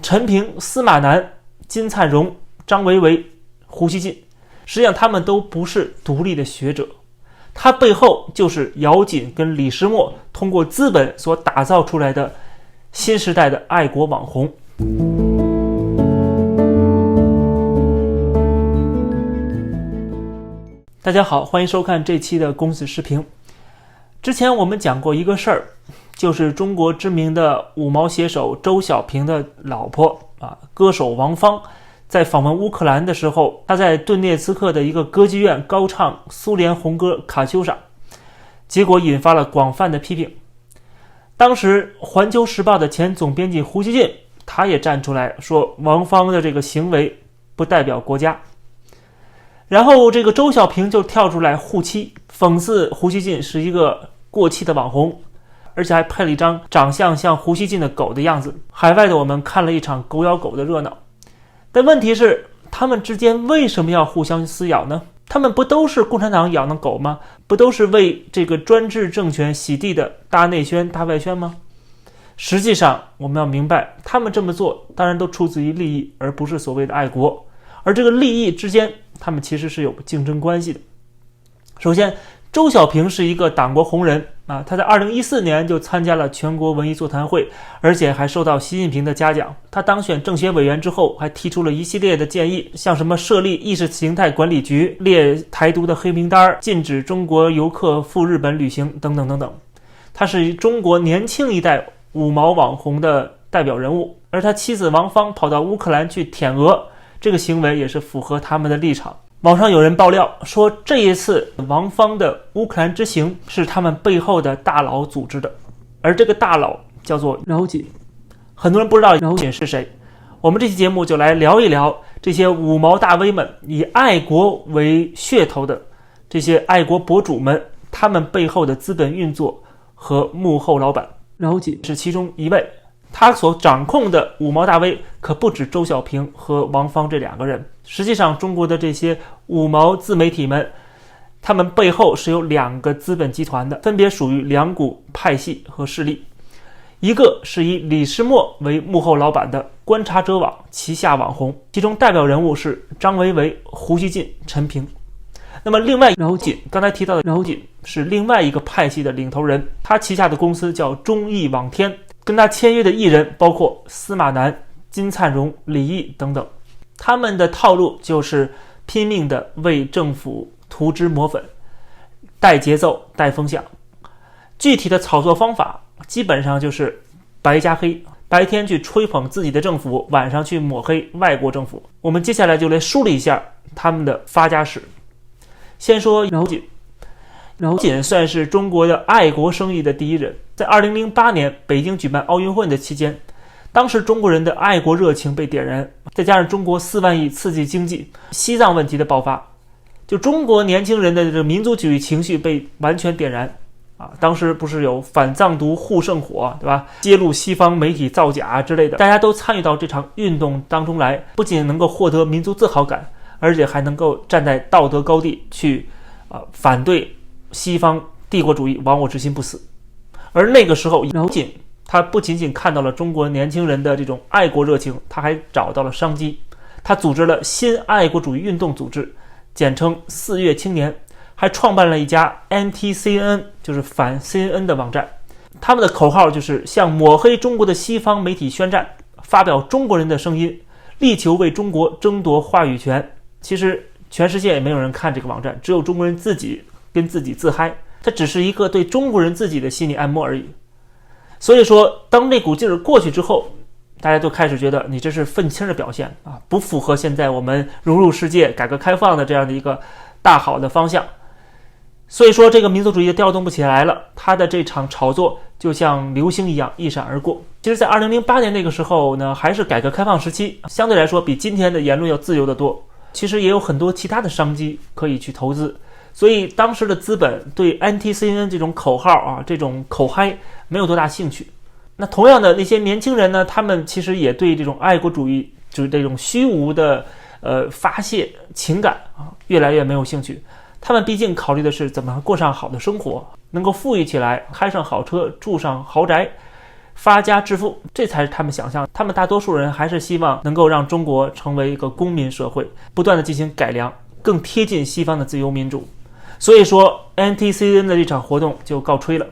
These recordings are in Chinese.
陈平、司马南、金灿荣、张维为、胡锡进，实际上他们都不是独立的学者，他背后就是姚锦跟李石墨通过资本所打造出来的新时代的爱国网红。大家好，欢迎收看这期的公子视频。之前我们讲过一个事儿，就是中国知名的五毛写手周小平的老婆歌手王芳，在访问乌克兰的时候，她在顿涅茨克的一个歌剧院高唱苏联红歌卡秋莎，结果引发了广泛的批评。当时环球时报的前总编辑胡锡进，他也站出来说王芳的这个行为不代表国家。然后这个周小平就跳出来护妻，讽刺胡锡进是一个过气的网红，而且还配了一张长相像胡锡进的狗的样子。海外的我们看了一场狗咬狗的热闹，但问题是他们之间为什么要互相撕咬呢？他们不都是共产党养的狗吗？不都是为这个专制政权洗地的大内宣大外宣吗？实际上我们要明白，他们这么做当然都出自于利益，而不是所谓的爱国。而这个利益之间，他们其实是有竞争关系的。首先，周小平是一个党国红人他在2014年就参加了全国文艺座谈会，而且还受到习近平的嘉奖。他当选政协委员之后，还提出了一系列的建议，像什么设立意识形态管理局、列台独的黑名单、禁止中国游客赴日本旅行等等等等。他是中国年轻一代五毛网红的代表人物，而他妻子王芳跑到乌克兰去舔俄，这个行为也是符合他们的立场。网上有人爆料说，这一次王芳的乌克兰之行是他们背后的大佬组织的，而这个大佬叫做姚锦。很多人不知道姚锦是谁，我们这期节目就来聊一聊这些五毛大 V 们，以爱国为噱头的这些爱国博主们，他们背后的资本运作和幕后老板。姚锦是其中一位，他所掌控的五毛大 V 可不止周小平和王芳这两个人。实际上中国的这些五毛自媒体们，他们背后是有两个资本集团的，分别属于两股派系和势力。一个是以李石墨为幕后老板的观察者网旗下网红，其中代表人物是张维为、胡锡进、陈平。那么另外姚锦，刚才提到的姚锦是另外一个派系的领头人，他旗下的公司叫中艺网天，跟他签约的艺人包括司马南、金灿荣、李毅等等。他们的套路就是拼命的为政府涂脂抹粉，带节奏带风向。具体的炒作方法基本上就是白加黑，白天去吹捧自己的政府，晚上去抹黑外国政府。我们接下来就来梳理一下他们的发家史。先说姚锦。姚锦算是中国的爱国生意的第一人。在2008年北京举办奥运会的期间，当时中国人的爱国热情被点燃，再加上中国4万亿刺激经济，西藏问题的爆发，就中国年轻人的这个民族主义情绪被完全点燃当时不是有反藏独护圣火，对吧？揭露西方媒体造假之类的，大家都参与到这场运动当中来，不仅能够获得民族自豪感，而且还能够站在道德高地去反对西方帝国主义亡我之心不死。而那个时候姚锦他不仅仅看到了中国年轻人的这种爱国热情，他还找到了商机。他组织了新爱国主义运动组织，简称4月青年，还创办了一家 anti-CNN， 就是反 CNN 的网站。他们的口号就是向抹黑中国的西方媒体宣战，发表中国人的声音，力求为中国争夺话语权。其实全世界也没有人看这个网站，只有中国人自己跟自己自嗨，它只是一个对中国人自己的心理按摩而已。所以说当那股劲儿过去之后，大家都开始觉得你这是愤青的表现不符合现在我们融入世界改革开放的这样的一个大好的方向。所以说这个民族主义调动不起来了，他的这场炒作就像流星一样一闪而过。其实在2008年那个时候呢，还是改革开放时期，相对来说比今天的言论要自由得多，其实也有很多其他的商机可以去投资。所以当时的资本对 anti-CNN 这种口号这种口嗨没有多大兴趣。那同样的那些年轻人呢，他们其实也对这种爱国主义，就是这种虚无的发泄情感越来越没有兴趣。他们毕竟考虑的是怎么过上好的生活，能够富裕起来，开上好车，住上豪宅，发家致富，这才是他们想象。他们大多数人还是希望能够让中国成为一个公民社会，不断的进行改良，更贴近西方的自由民主。所以说 NTCN 的这场活动就告吹了。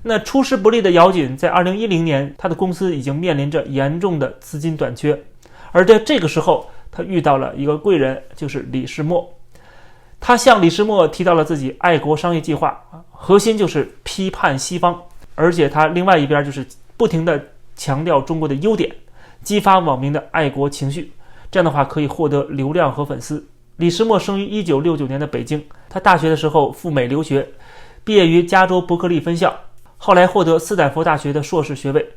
那出师不利的姚锦在2010年，他的公司已经面临着严重的资金短缺，而在这个时候他遇到了一个贵人，就是李世默。他向李世默提到了自己爱国商业计划，核心就是批判西方，而且他另外一边就是不停地强调中国的优点，激发网民的爱国情绪，这样的话可以获得流量和粉丝。李世默生于1969年的北京，他大学的时候赴美留学，毕业于加州伯克利分校，后来获得斯坦福大学的硕士学位，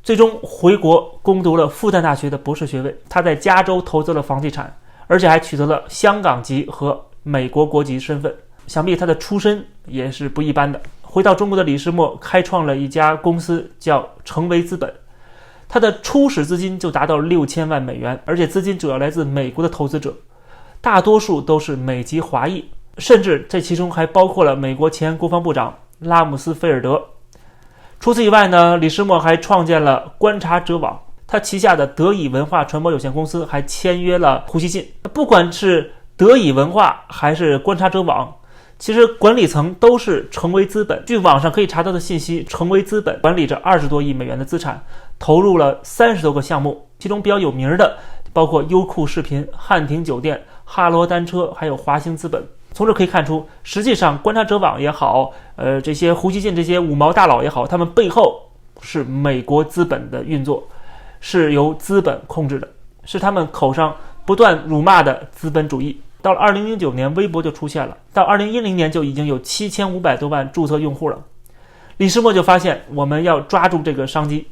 最终回国攻读了复旦大学的博士学位。他在加州投资了房地产，而且还取得了香港籍和美国国籍身份，想必他的出身也是不一般的。回到中国的李世默开创了一家公司叫成维资本，他的初始资金就达到6000万美元，而且资金主要来自美国的投资者，大多数都是美籍华裔，甚至这其中还包括了美国前国防部长拉姆斯菲尔德。除此以外呢，李世默还创建了观察者网，他旗下的德以文化传播有限公司还签约了胡锡进。不管是德以文化还是观察者网，其实管理层都是成维资本。据网上可以查到的信息，成维资本管理着20多亿美元的资产，投入了30多个项目，其中比较有名的包括优酷视频、汉庭酒店、哈罗单车，还有华兴资本。从这可以看出，实际上观察者网也好，这些胡锡进这些五毛大佬也好，他们背后是美国资本的运作，是由资本控制的，是他们口上不断辱骂的资本主义。到了2009年，微博就出现了，到2010年就已经有7500多万注册用户了。李世默就发现我们要抓住这个商机，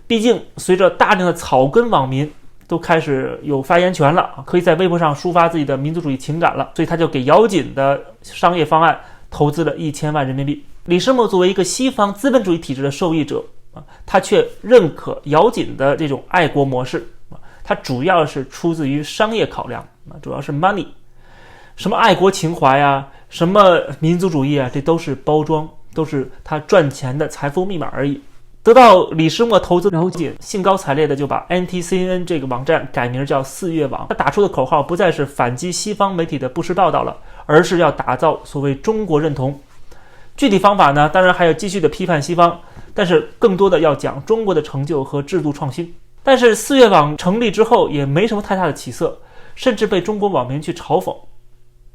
毕竟随着大量的草根网民都开始有发言权了，可以在微博上抒发自己的民族主义情感了，所以他就给姚锦的商业方案投资了1000万人民币。李世默作为一个西方资本主义体制的受益者，他却认可姚锦的这种爱国模式，他主要是出自于商业考量，主要是 money， 什么爱国情怀呀，什么民族主义啊，这都是包装，都是他赚钱的财富密码而已。得到李世默投资，姚锦兴高采烈的就把 NTCN 这个网站改名叫4月网。他打出的口号不再是反击西方媒体的不实报道了，而是要打造所谓中国认同。具体方法呢，当然还要继续的批判西方，但是更多的要讲中国的成就和制度创新。但是4月网成立之后也没什么太大的起色，甚至被中国网民去嘲讽。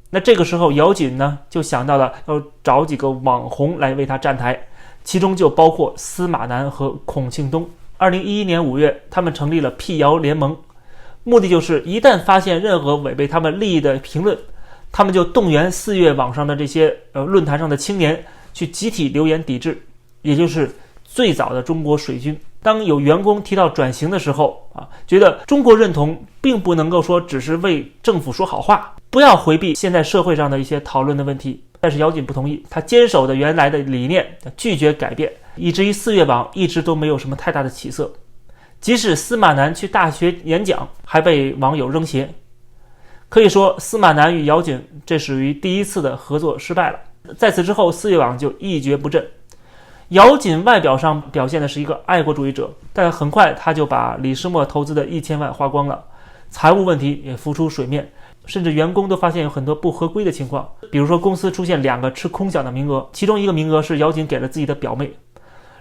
那这个时候姚锦呢就想到了要找几个网红来为他站台，其中就包括司马南和孔庆东。2011年5月，他们成立了辟谣联盟，目的就是一旦发现任何违背他们利益的评论，他们就动员4月网上的这些论坛上的青年去集体留言抵制，也就是最早的中国水军。当有员工提到转型的时候觉得中国认同并不能够说只是为政府说好话，不要回避现在社会上的一些讨论的问题。但是姚锦不同意，他坚守的原来的理念，拒绝改变，以至于4月网一直都没有什么太大的起色。即使司马南去大学演讲，还被网友扔鞋。可以说司马南与姚锦这属于第一次的合作失败了。在此之后，4月网就一蹶不振。姚锦外表上表现的是一个爱国主义者，但很快他就把李世默投资的1000万花光了，财务问题也浮出水面，甚至员工都发现有很多不合规的情况。比如说公司出现2个吃空饷的名额，其中一个名额是姚锦给了自己的表妹，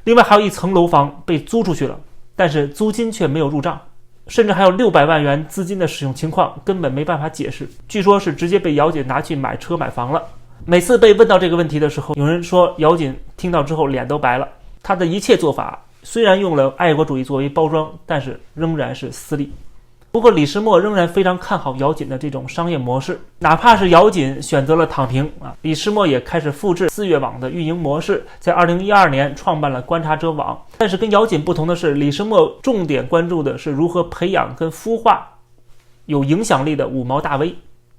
另外还有1层楼房被租出去了，但是租金却没有入账，甚至还有600万元资金的使用情况根本没办法解释，据说是直接被姚锦拿去买车买房了。每次被问到这个问题的时候，有人说姚锦听到之后脸都白了，他的一切做法虽然用了爱国主义作为包装，但是仍然是私利。不过李世默仍然非常看好姚锦的这种商业模式，哪怕是姚锦选择了躺平李世默也开始复制4月网的运营模式，在2012年创办了观察者网。但是跟姚锦不同的是，李世默重点关注的是如何培养跟孵化有影响力的五毛大 V。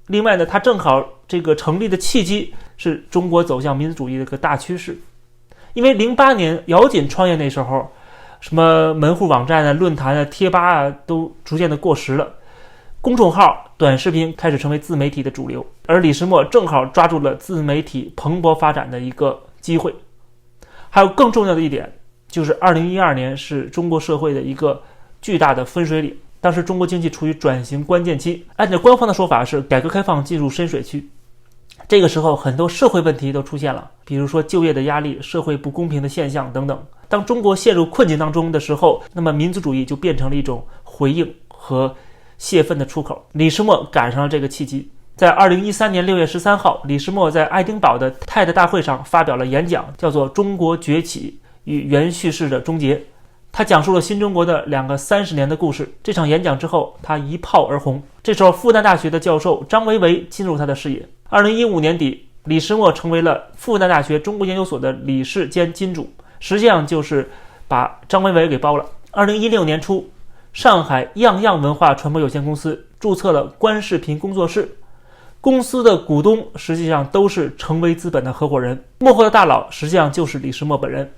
另外呢，他正好这个成立的契机是中国走向民族主义的一个大趋势。因为08年姚锦创业那时候，什么门户网站论坛贴吧都逐渐的过时了，公众号短视频开始成为自媒体的主流，而李世默正好抓住了自媒体蓬勃发展的一个机会。还有更重要的一点，就是2012年是中国社会的一个巨大的分水岭。当时中国经济处于转型关键期，按照官方的说法是改革开放进入深水区。这个时候很多社会问题都出现了，比如说就业的压力、社会不公平的现象等等。当中国陷入困境当中的时候，那么民族主义就变成了一种回应和泄愤的出口。李世默赶上了这个契机，在2013年6月13号，李世默在爱丁堡的泰德大会上发表了演讲，叫做《中国崛起与原叙事的终结》。他讲述了新中国的2个30年的故事。这场演讲之后，他一炮而红。这时候，复旦大学的教授张维为进入他的视野。2015年底，李世默成为了复旦大学中国研究所的理事兼金主，实际上就是把张维为给包了。2016年初，上海样样文化传播有限公司注册了观视频工作室，公司的股东实际上都是成为资本的合伙人，幕后的大佬实际上就是李世默本人。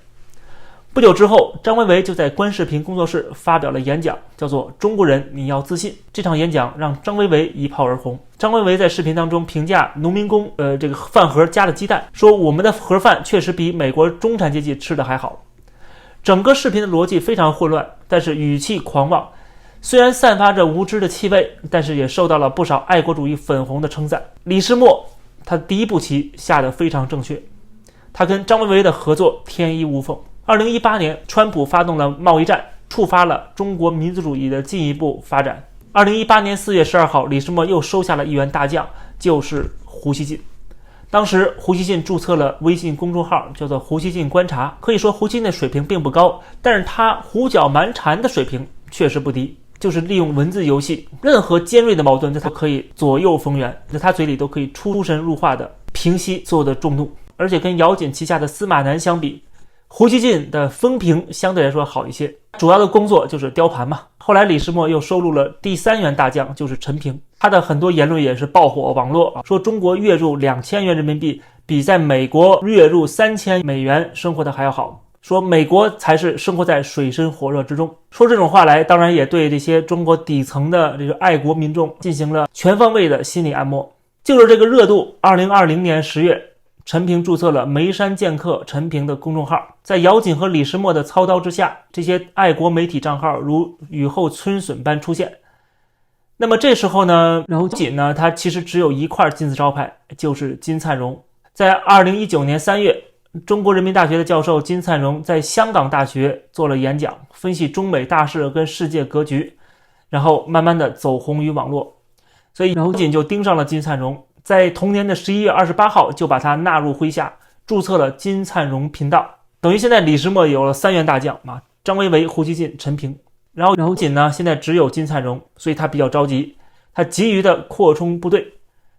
不久之后，张维为就在观视频工作室发表了演讲，叫做《中国人你要自信》。这场演讲让张维为一炮而红。张维为在视频当中评价农民工这个饭盒加了鸡蛋，说我们的盒饭确实比美国中产阶级吃的还好。整个视频的逻辑非常混乱，但是语气狂妄，虽然散发着无知的气味，但是也受到了不少爱国主义粉红的称赞。李世默他第一步棋下得非常正确，他跟张维为的合作天衣无缝。2018年，川普发动了贸易战，触发了中国民族主义的进一步发展。2018年4月12号，李世默又收下了一员大将，就是胡锡进。当时胡锡进注册了微信公众号，叫做胡锡进观察。可以说胡锡进的水平并不高，但是他胡搅蛮缠的水平确实不低，就是利用文字游戏，任何尖锐的矛盾他可以左右逢源，在他嘴里都可以出神入化的平息所有的众怒。而且跟姚锦旗下的司马南相比，胡锡进的风评相对来说好一些，主要的工作就是雕盘嘛。后来李世默又收录了第3员大将，就是陈平，他的很多言论也是爆火网络，说中国月入2000元人民币比在美国月入3000美元生活的还要好，说美国才是生活在水深火热之中。说这种话来，当然也对这些中国底层的这个爱国民众进行了全方位的心理按摩。就是这个热度，2020年10月，陈平注册了眉山剑客陈平的公众号，在姚锦和李世默的操刀之下，这些爱国媒体账号如雨后春笋般出现。那么这时候呢，姚锦呢，他其实只有一块金字招牌，就是金灿荣。在2019年3月，中国人民大学的教授金灿荣在香港大学做了演讲，分析中美大事跟世界格局，然后慢慢的走红于网络，所以姚锦就盯上了金灿荣。在同年的11月28号就把他纳入麾下，注册了金灿荣频道。等于现在李世默有了3员大将啊，张维为、胡锡进、陈平。然后姚锦呢，现在只有金灿荣，所以他比较着急，他急于的扩充部队，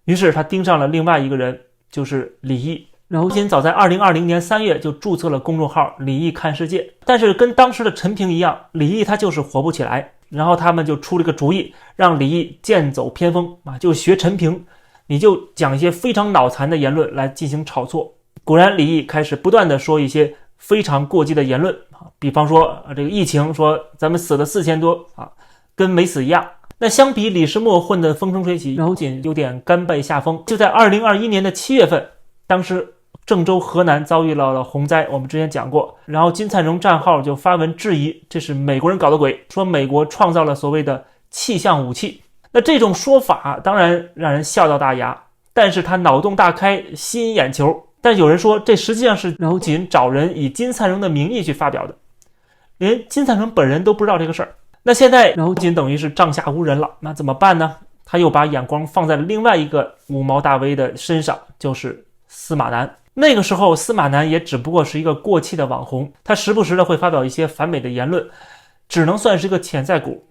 于是他盯上了另外一个人，就是李毅。姚锦早在2020年3月就注册了公众号李毅看世界，但是跟当时的陈平一样，李毅他就是火不起来，然后他们就出了个主意，让李毅剑走偏锋啊，就学陈平，你就讲一些非常脑残的言论来进行炒作。果然李毅开始不断的说一些非常过激的言论啊，比方说这个疫情，说咱们死了4000多啊，跟没死一样。那相比李世默混得风生水起，姚锦有点甘拜下风。就在2021年的7月份，当时郑州、河南遭遇了洪灾，我们之前讲过，然后金灿荣账号就发文质疑这是美国人搞的鬼，说美国创造了所谓的气象武器。那这种说法当然让人笑到大牙，但是他脑洞大开，吸引眼球。但有人说这实际上是姚锦找人以金灿荣的名义去发表的，连金灿荣本人都不知道这个事儿。那现在姚锦等于是帐下无人了，那怎么办呢？他又把眼光放在了另外一个五毛大 V 的身上，就是司马南。那个时候司马南也只不过是一个过气的网红，他时不时的会发表一些反美的言论，只能算是一个潜在股。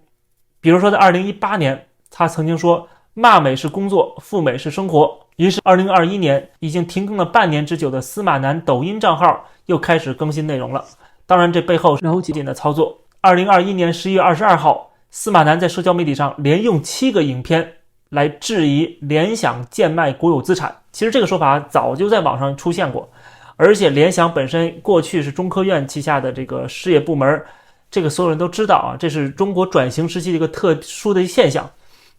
比如说在2018年，他曾经说骂美是工作，赴美是生活。于是2021年已经停更了半年之久的司马南抖音账号又开始更新内容了，当然这背后是姚锦的操作。2021年11月22号，司马南在社交媒体上连用7个影片来质疑联想贱卖国有资产。其实这个说法早就在网上出现过，而且联想本身过去是中科院旗下的这个事业部门，这个所有人都知道啊，这是中国转型时期的一个特殊的现象。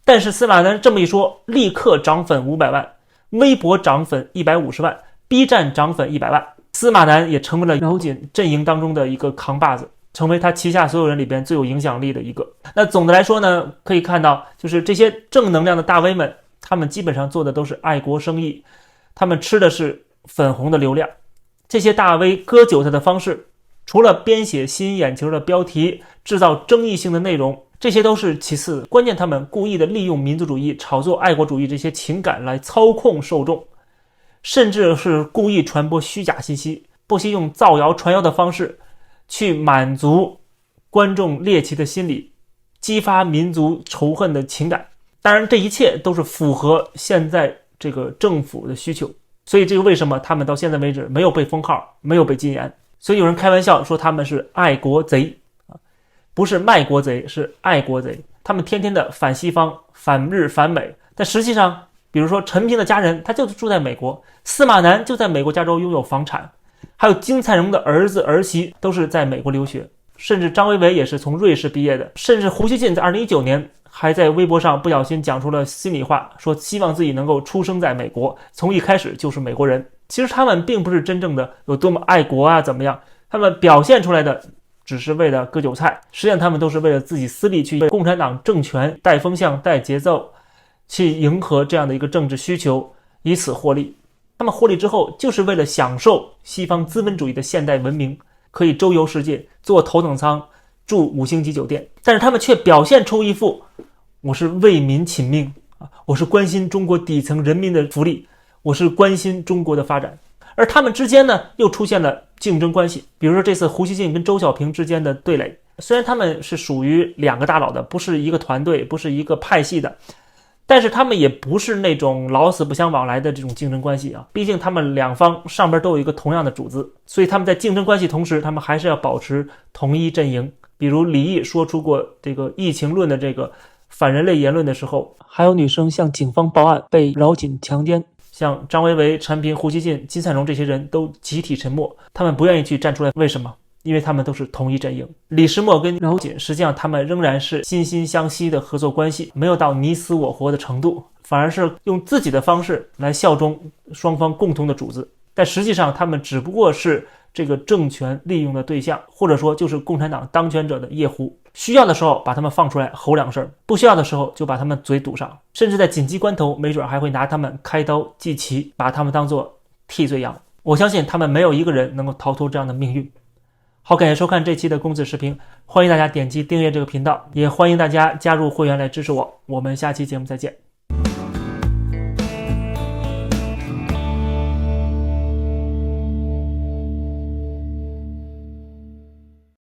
但是司马南这么一说，立刻涨粉500万，微博涨粉150万，B 站涨粉100万。司马南也成为了饶锦阵营当中的一个扛把子，成为他旗下所有人里边最有影响力的一个。那总的来说呢，可以看到就是这些正能量的大 V 们，他们基本上做的都是爱国生意，他们吃的是粉红的流量。这些大 V 割韭菜的方式，除了编写吸引眼球的标题，制造争议性的内容，这些都是其次，关键他们故意的利用民族主义、炒作爱国主义这些情感来操控受众，甚至是故意传播虚假信息，不惜用造谣传谣的方式去满足观众猎奇的心理，激发民族仇恨的情感。当然这一切都是符合现在这个政府的需求，所以这个为什么他们到现在为止没有被封号，没有被禁言。所以有人开玩笑说他们是爱国贼，不是卖国贼，是爱国贼。他们天天的反西方、反日、反美，但实际上比如说陈平的家人他就住在美国，司马南就在美国加州拥有房产，还有金灿荣的儿子儿媳都是在美国留学，甚至张维为也是从瑞士毕业的，甚至胡锡进在2019年还在微博上不小心讲出了心里话，说希望自己能够出生在美国，从一开始就是美国人。其实他们并不是真正的有多么爱国啊怎么样，他们表现出来的只是为了割韭菜，实际上他们都是为了自己私利，去为共产党政权带风向带节奏，去迎合这样的一个政治需求，以此获利。他们获利之后就是为了享受西方资本主义的现代文明，可以周游世界，坐头等舱，住5星级酒店，但是他们却表现出一副我是为民请命，我是关心中国底层人民的福利，我是关心中国的发展。而他们之间呢又出现了竞争关系，比如说这次胡锡进跟周小平之间的对垒，虽然他们是属于2个大佬的，不是一个团队，不是一个派系的，但是他们也不是那种老死不相往来的这种竞争关系啊，毕竟他们两方上边都有一个同样的主子，所以他们在竞争关系同时，他们还是要保持同一阵营。比如李毅说出过这个疫情论的这个反人类言论的时候，还有女生向警方报案被饶锦强奸，像张维为、陈平、胡锡进、金灿荣这些人都集体沉默，他们不愿意去站出来。为什么？因为他们都是同一阵营。李石墨跟饶锦实际上他们仍然是惺惺相惜的合作关系，没有到你死我活的程度，反而是用自己的方式来效忠双方共同的主子。但实际上他们只不过是这个政权利用的对象，或者说就是共产党当权者的夜壶，需要的时候把他们放出来吼2声，不需要的时候就把他们嘴堵上，甚至在紧急关头没准还会拿他们开刀祭旗，把他们当作替罪羊。我相信他们没有一个人能够逃脱这样的命运。好，感谢收看这期的公子视频，欢迎大家点击订阅这个频道，也欢迎大家加入会员来支持我。我们下期节目再见。